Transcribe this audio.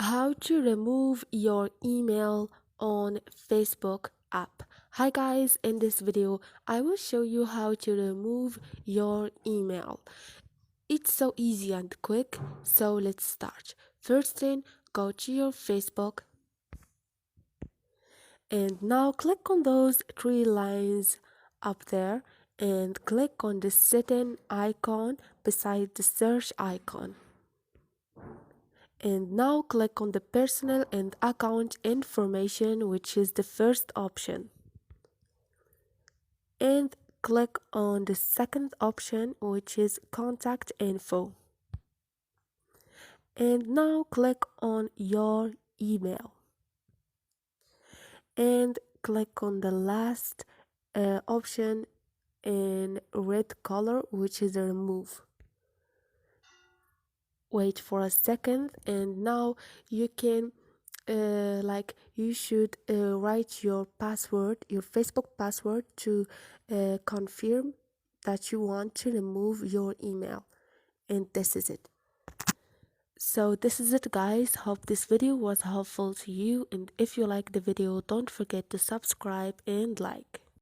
How to remove your email on Facebook app. Hi guys, in this video I will show you how to remove your email. It's so easy and quick, so let's start. First thing, go to your Facebook and now click on those three lines up there and click on the setting icon beside the search icon. And now click on the personal and account information, which is the first option. And click on the second option, which is contact info. And now click on your email. And click on the last option in red color, which is remove. Wait for a second, and now you can you should write your password, your Facebook password, to confirm that you want to remove your email. And this is it. So this is it guys, hope this video was helpful to you, and if you like the video don't forget to subscribe and like.